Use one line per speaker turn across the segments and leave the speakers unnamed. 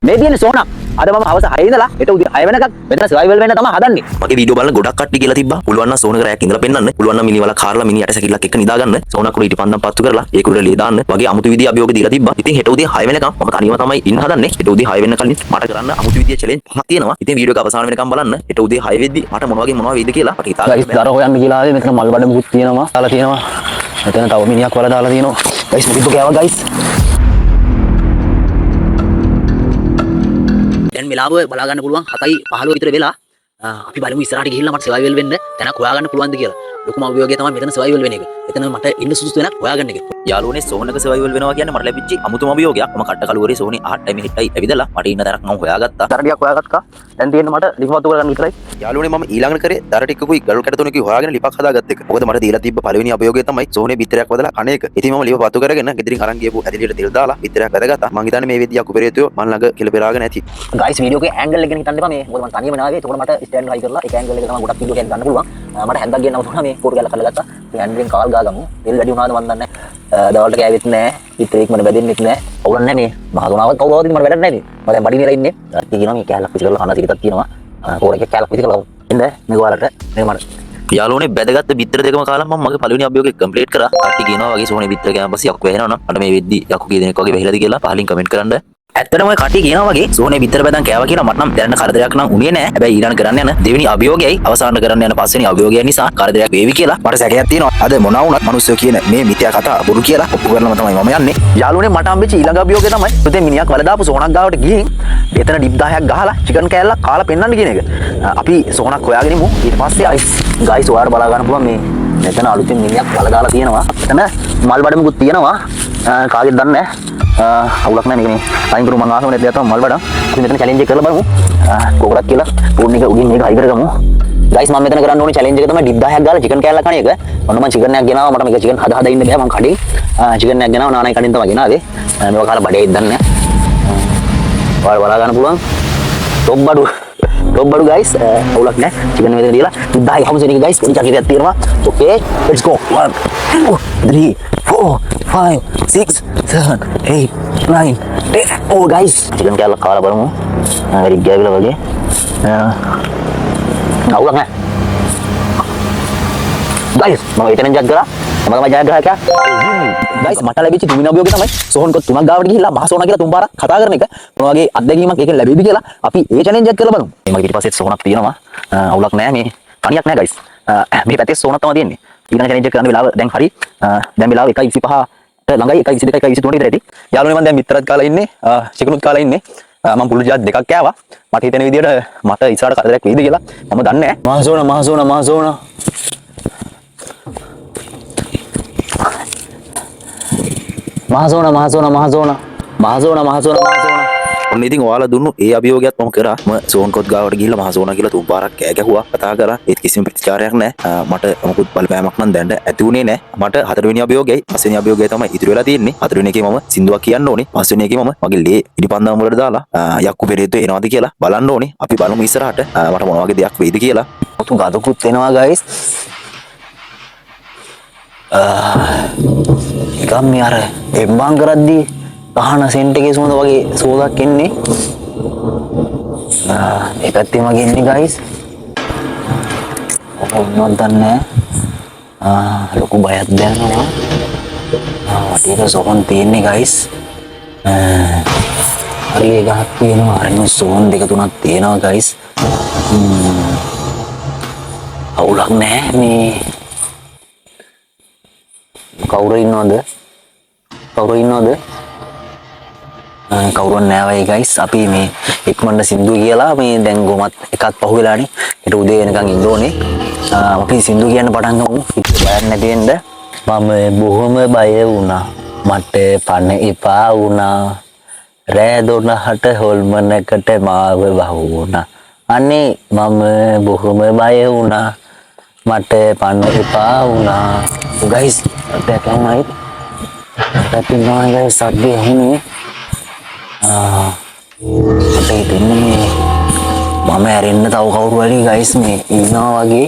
මේ තියෙන සෝනා අද මම හවස 6 ඉඳලා හෙට උදේ 6 වෙනකන් මෙතන සර්වයිවල් වෙන්න තමයි හදන්නේ.
මගේ වීඩියෝ බලන ගොඩක් කට්ටිය කියලා තිබ්බා. පුළුවන් නම් සෝනක රැයක් ඉඳලා පෙන්නන්න. පුළුවන් නම් මිනි වල කාරලා මිනි යට සැකිල්ලක් එක්ක නිදා ගන්න. සෝනක් උඩ ඉටිපන්දම් පත්තු කරලා ඒක උඩ ලේ දාන්න. වගේ අමුතු විදිය අභියෝග දීලා තිබ්බා. ඉතින් හෙට උදේ 6 වෙනකන් මම තනියම තමයි ඉන්න හදන්නේ. හෙට උදේ 6 වෙන්න කලින් මට කරන්න අමුතු විදිය චැලෙන්ජ් පහක් තියෙනවා. ඉතින් වීඩියෝ එක අවසාන වෙනකන් බලන්න. හෙට උදේ 6 වෙද්දි මට මොනවා වෙයිද කියලා අපිට හිතා ගන්න.
දර හොයන්න කියලා ආවේ මෙතන මල් බඩ මුකුත් තියෙනවා. දාලා තියෙනවා. මෙතන තව මිනිහක් වල දාලා තියෙනවා. ගයිස් මොකද ගෑවා ගයිස්. දැන් වෙලාව බලා ගන්න පුළුවන් 7:15 විතර වෙලා අපි බලමු ඉස්සරහට ගිහිල්ලා මට සර්වයිවල් වෙන්න තැනක් හොයාගන්න පුළුවන්ද කියලා. ලොකුම අභියෝගය තමයි මෙතන සර්වයිවල් වෙන එක. එතන මට ඉන්න සුදුසු තැනක් හොයාගන්න එක.
යාළුවනේ සෝනක සර්වයිවල් වෙනවා කියන්නේ මට ලැබිච්ච අමුතුම අභියෝගයක්. මම කට්ට කලුවරේ සෝනේ 8යි මෙහෙටයි ඇවිදලා මට ඉන්න තැනක් මම හොයාගත්තා.
දර ටිකක් හොයාගත්තා. දැන් තියෙන්නේ මට ලිපවත්තු කරගන්න විතරයි.
යාළුවනේ මම ඊළඟට කරේ දර ටිකකුයි ගල් කැට තුනකුයි හොයාගෙන ලිපක් හදාගත්ත එක. මොකද මට දීලා තිබ්බ පළවෙනි අභියෝගය තමයි සෝනේ බිත්තරයක් වදලා කණ එක. ඉතින් මම ලිප පත්තු කරගෙන ගෙදරින් අරන් ගියපු ඇදිලියට තෙල් දාලා බිත්තරයක් වැදගත්තා. මං හිතන්නේ මේ වෙද්දී අකුපරේතුයෝ මන් ළඟ කෙල පෙරාගෙන ඇති.
ගයිස් වීඩියෝ එකේ ඇන්ගල් එක ගැන හිතන්න එපා මේ. මොකද මම තනියම නාවේ. ඒකට මට ස්ටෑන්ඩ් හයි කරලා ඒක ඇන්ගල් එක තමයි ගොඩක් වීඩියෝ එකක් ගන්න පුළුවන්. මට හැන්දක් ගේන්නව තුනා මේ කෝරු ගැල කරලා ගත්තා. මේ ඇන්ඩ්‍රෙන් කාල් ගාගමු. තෙල් වැඩි වුණාද මන් දන්නේ නැහැ. දවල්ට කෑවෙත් නැහැ. පිටරේක් මට බැදෙන්නෙත් නැහැ. අවුලක් නැහැ මේ. මහතුනාවත් කවුරුවද මට වැඩක් නැහැ මේ. මම දැන් බඩිනේලා ඉන්නේ. ඊට කියනවා මේ කෑල්ලක් විසි කරලා කන සිරිතක් තියෙනවා. කෝර එකේ කෑල්ලක් විසි කරලා එන්න මේක ඔයාලට මේ මට
යාළුවනේ බැදගත්ත බිත්තර දෙකම කාලා මම මගේ පළවෙනි අභියෝගය කම්ප්ලීට් කරා. කට්ටිය කියනවා වගේ සෝනේ බිත්තර කෑම පස්සේ යක්කු වැහෙනවා නම් මට මේ වෙද්දී යක්කු කී දෙනෙක් වගේ වැහිලාද කියලා පහලින් කමෙන්ට් කරන්න. ඇත්තටම ඔය කට්ටිය කියනවා වගේ සෝනේ බිත්තර බෙදන් කෑවා කියලා මට නම් දැනන කරදරයක් නම් උනේ නැහැ. හැබැයි ඊළඟ කරන්න යන දෙවෙනි අභියෝගයයි අවසාන කරන්න යන පස්වෙනි අභියෝගය නිසා කරදරයක් වේවි කියලා මට සැකයක් තියෙනවා. අද මොනවා වුණත් මිනිස්සු කියන මේ මිත්‍යා කතා බොරු කියලා ඔප්පු කරනම තමයි මම යන්නේ. යාළුවනේ මට හම්බෙච්ච ඊළඟ අභියෝගය තමයි පුතේ මිනිහක් වල දාපු සෝනක් ගාවට ගිහින් එතන ඩිප් 10ක් ගහලා චිකන් කෑල්ලක් කාලා පෙන්නන්න කියන එක. අපි සෝනක් හොයාගෙන ඉමු. ඊට පස්සේ ගයිස් ඔයාලා බලා ගන්න පුළුවන් මේ මෙතන අලුතින් මිනිහක් වල දාලා තියෙනවා. එතන මල් බඩ මුකුත් තියෙනවා. කාගෙද දන්නේ නැහැ. අවුලක් නැහැ මේක මේ අයින් කරු මං ආසම නැති යතම මල් බඩ. අපි මෙතන චැලෙන්ජ් එක කරලා බලමු. කොකරක් කියලා ෆෝන් එක උඩින් මේක හයි කරගමු. ගයිස් මම මෙතන කරන්න ඕනේ චැලෙන්ජ් එක තමයි ඩිප් 10ක් ගාලා චිකන් කෑල්ලක් කන එක. ඔන්න මම චිකන් එකක් ගෙනාවා. මට මේක චිකන් හදා ඉන්න බෑ මං කඩේ. චිකන් එකක් ගෙනාවා නානයි කඩෙන් තමයි ගෙනාවේ. මේක කාලා බඩේ ඉදන්නේ නැහැ. ඔයාලා බලා ගන්න පුළුවන්. ටොප් බඩු ගයිස් අවුලක් නැහැ. චිකන් මෙතන දීලා 10 හම්සෙන එක ගයිස් පොඩි චකිතයක් තියෙනවා. ඕකේ let's go 1 2 3 4 5 6 7 8 9 10 oh guys chicken කෑල්ල කාලා බලමු. හරි ගෑවිලා වගේ. අවුලක් නැහැ. ගයිස් මම එතනින් ජග් කරා. මම තමයි ජයග්‍රාහකයා. ගයිස් මට ලැබිච්ච තුන්වෙනි අභියෝගය තමයි සෝහන් කොත් තුනක් ගාවට ගිහිල්ලා මහ සෝනා කියලා තුන් පාරක් කතා කරන එක. මොන වගේ අත්දැකීමක් ඒකෙන් ලැබෙයිද කියලා අපි ඒ චැලෙන්ජ් එක කරලා බලමු. මගේ ඊට පස්සේ සෝනක් තියෙනවා. අවුලක් නැහැ මේ කණියක් නැහැ ගයිස්. මේ පැත්තේ සෝනක් තමයි තියෙන්නේ. ඊළඟ චැලෙන්ජ් එක කරන්න වෙලාව දැන් හරි. දැන් වෙලාව 1:25ට ළඟයි 1:22 1:23 විතර ඇති. යාළුවනේ මම දැන් මිත්‍රත් කාලා ඉන්නේ. චිකනුත් කාලා ඉන්නේ. මම පුළු ජාත් දෙකක් කෑවා. මට හිතෙන විදියට මට ඉස්සරහට කරදරයක් වෙයිද කියලා මම දන්නේ නැහැ. මහ සෝනා ඔන්න ඉතින් ඔයාලා දුන්නු ඒ අභියෝගයත් මම කරා. මම සෝන්කොත් ගාවට ගිහිල්ලා මහ සෝනා කියලා තුන් පාරක් කෑ ගැහුවා. කතා කරා. ඒත් කිසිම ප්‍රතිචාරයක් නැහැ. මට මොකුත් බලපෑමක් නම් දැන්න ඇති උනේ නැහැ. මට හතරවෙනි අභියෝගයයි පස්වෙනි අභියෝගයයි තමයි ඉතුරු වෙලා තියෙන්නේ. හතරවෙනි එකේ මම සින්දුවක් කියන්න ඕනේ. පස්වෙනි එකේ මම මගේ ලේ ඉනිපන්දම් වලට දාලා යක්කු පෙරේතෝ එනවාද කියලා බලන්න ඕනේ. අපි බලමු ඉස්සරහට මට මොන වගේ දෙයක් වෙයිද කියලා.
මුතු ගාදකුත් එනවා ගයිස්. එකම් මේ අර එම්බාන් කරද්දී ගහන සෙන්ට් එකේ සුවඳ වගේ සෝදක් එන්නේ. මේ පැත්තේ මගේ ඉන්නේ ගයිස්. මොනවද දන්නේ නැහැ. ලොකු බයක් දැනෙනවා. වටේට සෝන් තියෙන්නේ ගයිස්. හරි ගහක් තියෙනවා. අරගෙන සෝන් දෙක තුනක් තියෙනවා ගයිස්. අවුලක් නැහැ මේ. කවුරු ඉන්නවද? කවුරුන් නැහැ වයි ගයිස්. අපි මේ ඉක්මනට සින්දු කියලා මේ දැන් ගොමත් එකක් පහුවෙලානේ. ඊට උදේ වෙනකන් ඉන්න ඕනේ. අපි සින්දු කියන්න පටන් ගමු. බයක් නැති වෙන්න. මම බොහොම බය වුණා. මට පණ එපා වුණා. රෑ 12ට හොල්මනකට මාව වහුණා. අනේ මම බොහොම බය වුණා. මට පණ එපා වුණා. ගයිස් දැකමයි. පැතිනවා ගයිස් සද්දේ ඇහුනේ. අපේ දෙන්නේ මම ඇරෙන්න තව කවුරු හරි ගයිස් මේ ඉන්නවා වගේ.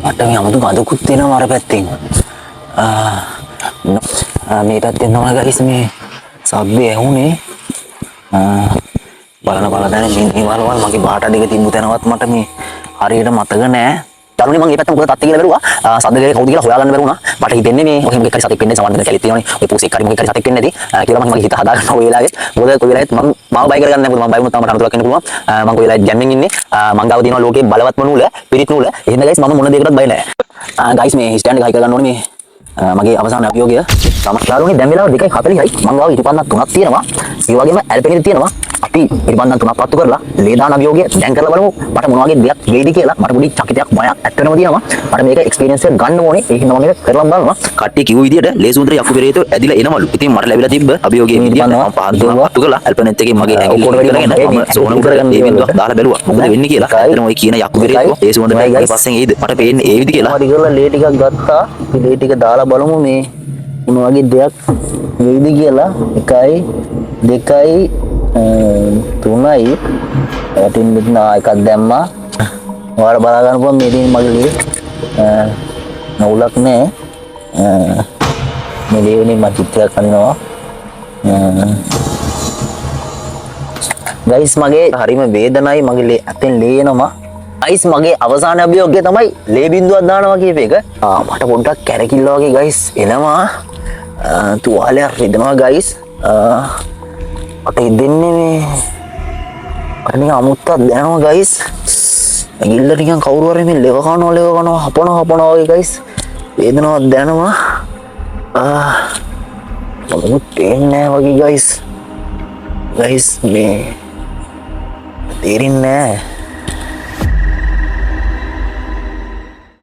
මට මේ 아무තු ගඳකුත් එනවා අර පැත්තෙන්. මේ පැත්තෙන් තමයි ගයිස් මේ සද්දේ ඇහුනේ. බලන දැන මේ වලවල් මගේ බාට දෙක තිබු තැනවත් මට මේ හරියට මතක නෑ. දරුවනේ මම මේ පැත්තට මොකද තත්ති කියලා බැලුවා. සද්දගේ කවුද කියලා හොයාගන්න බැරුණා. මට හිතෙන්නේ මේ ඔය මොකෙක් හරි සතෙක් වෙන්නේ සමහර දෙයක් කැලිත් තියෙනවනේ. ඔය පූසෙක් හරි මොකෙක් හරි සතෙක් වෙන්නේ නැති කියලා මම හිත හදාගන්න ඔය වෙලාවේ. මොකද කොයි වෙලාවෙත් මම මාව බය කරගන්න නැහැ. මොකද මම බය වුණොත් තමයි මට අනතුරක් වෙන්න පුළුවන්. මම කොයි වෙලාවෙත් ගැම්මෙන් ඉන්නේ. මං ගාව තියෙනවා ලෝකේ බලවත්ම නූල, පිරිත් නූල. එහෙනම් ගයිස් මම මොන දෙයකටත් බය නැහැ. ගයිස් මේ ස්ටෑන්ඩ් එක හයි කරගන්න ඕනේ මේ මගේ අවසාන අභියෝගය. සමස්ලාරුනේ දැන් වෙලාව 2:40යි. මං ගාව ඉටිපන්දක් 3ක් තියෙනවා. ඒ වගේම ඇල්පෙනිද තියෙනවා. අපි ඉටිපන්දක් 3ක් පත්තු කරලා ලේදාන අභියෝගය දැන් කරලා බලමු. මට මොන වගේ දෙයක් වෙයිද කියලා මට පොඩි චකිතයක් බයක් ඇත්තටම තියෙනවා. මට මේක එක්ස්පීරියන්ස් එක ගන්න ඕනේ. ඒක හින්දා මම මේක කරලා බලනවා.
කට්ටිය කිව්ව විදියට ලේසුන්දර යක්කු පෙරේතෝ ඇදිලා එනවලු. ඉතින් මට ලැබිලා තිබ්බ අභියෝගයේ විදියට මම පහත් තුනක් පත්තු කළා. ඇල්පනෙත් එකේ මගේ ඇඟිල්ල කරගෙන මම සෝන උඩරගෙන ඒ බින්දුවක් දාලා බැලුවා. මොකද වෙන්නේ කියලා. ඇත්තටම ඔය කියන යක්කු පෙරේතෝ ලේසුන්දර ඊ පස්සෙන් එයිද? මට පේන්නේ ඒ විදි කියලා.
හරි කරලා ලේ ටිකක් ගත්තා. ලේ ටික දාලා බලමු මේ මොන වගේ දෙයක් වෙයිද කියලා. 1 2 3යි ඇටින් මෙතන එකක් දැම්මා. ඔයාලා බලා ගන්න පුළුවන් මේ තියෙන මගේ ලේ නවුලක් නෑ. මේ ලේවනේ මම චිත්‍රයක් අඳිනවා. ගයිස් මගේ හරිම වේදනයි මගේ ලේ අතෙන් ලේ එනවා. ගයිස් මගේ අවසාන අභියෝගය තමයි ලේ බින්දුවක් දානවා කියප එක. මට පොඩ්ඩක් කැරකිල්ල වගේ ගයිස් එනවා. තුවාලයක් රිදෙනවා ගයිස්. මට හිතෙන්නේ මේ අර නිකන් අමුත්තක් දැනෙනවා ගයිස්. ඇඟිල්ල නිකන් කවුරු හරි මේ ලෙව කනවා හපනවා වගේ ගයිස්. වේදනාවක් දැනෙනවා. මොකද තේන්නේ නැහැ වගේ ගයිස්. ගයිස් මේ තේරෙන්නේ නැහැ.